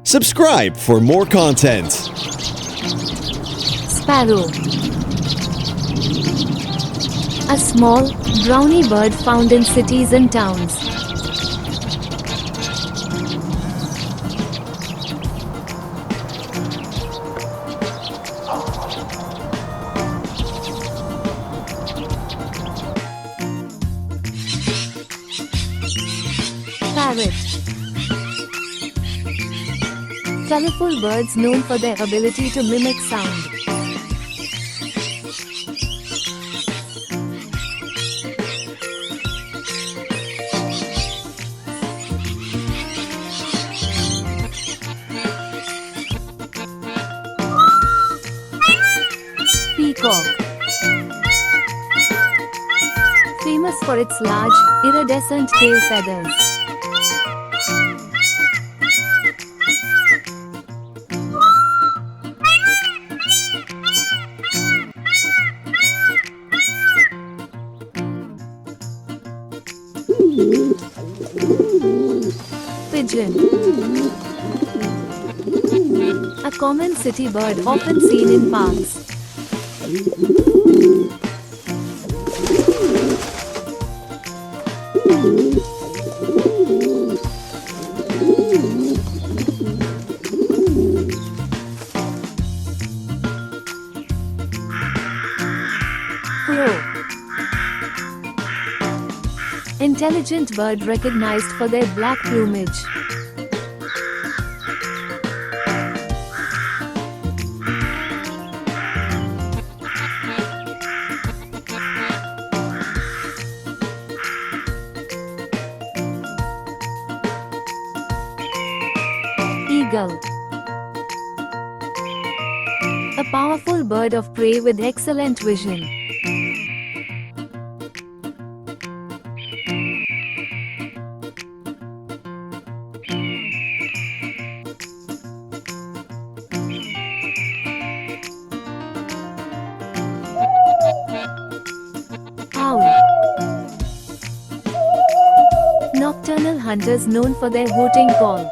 Subscribe for more content. Sparrow. A small, browny bird found in cities and towns. Parrot. Colorful birds known for their ability to mimic sound. Peacock. Famous for its large, iridescent tail feathers. Pigeon. A common city bird often seen in parks. Crow. Intelligent bird recognized for their black plumage. Eagle. A powerful bird of prey with excellent vision. Owl. Nocturnal hunters known for their hooting call.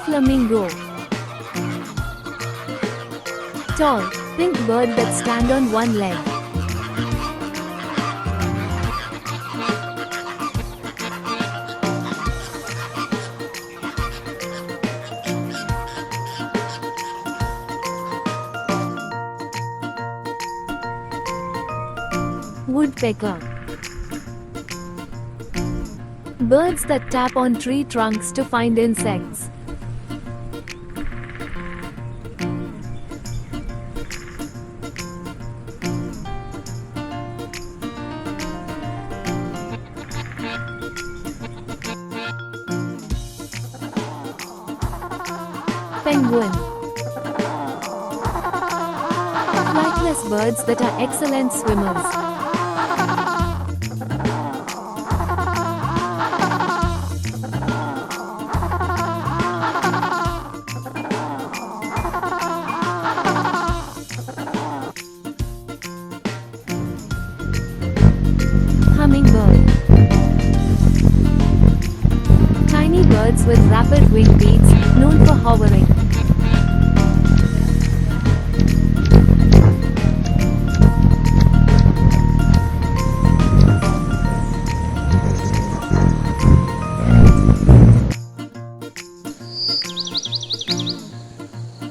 Flamingo. Tall, pink bird that stand on one leg. Woodpecker. Birds that tap on tree trunks to find insects. Penguin. Flightless birds that are excellent swimmers. Hummingbird. Tiny birds with rapid wing beats, known for hovering.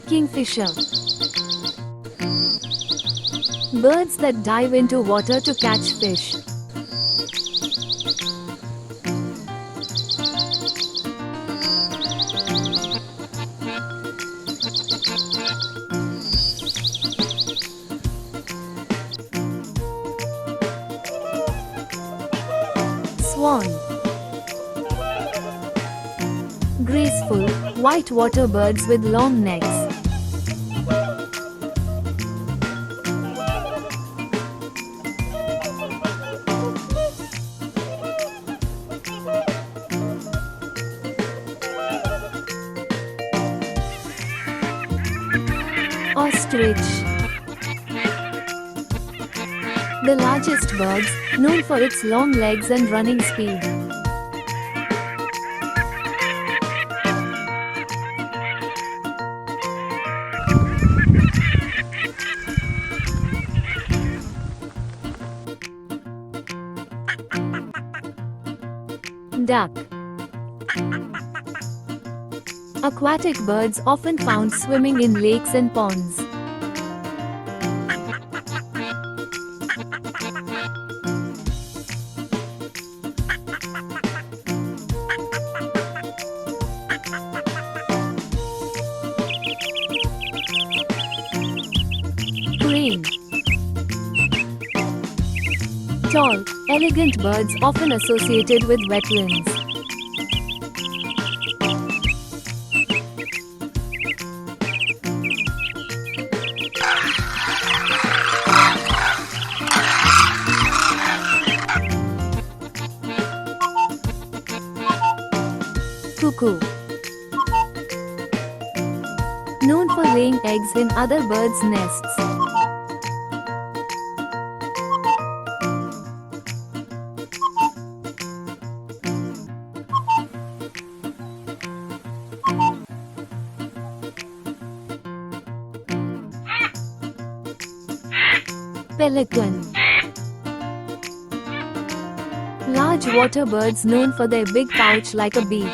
Kingfisher. Birds that dive into water to catch fish. Swan. Graceful, white water birds with long necks. Ostrich. The largest birds, known for its long legs and running speed. Duck. Aquatic birds often found swimming in lakes and ponds. Crane. Tall, elegant birds often associated with wetlands. Cuckoo. Known for laying eggs in other birds' nests. Pelican. Large water birds known for their big pouch like a beak.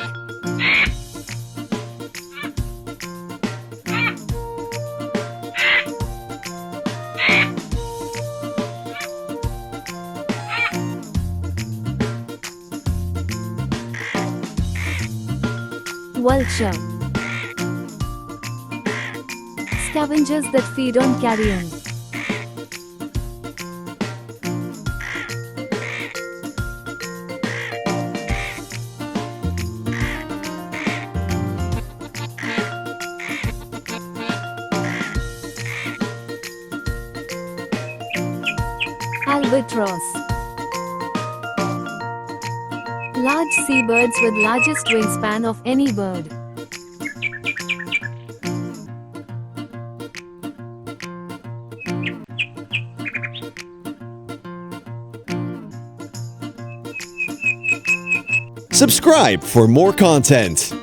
Vulture. Scavengers that feed on carrion. Albatross. Large seabirds with largest wingspan of any bird. Subscribe for more content.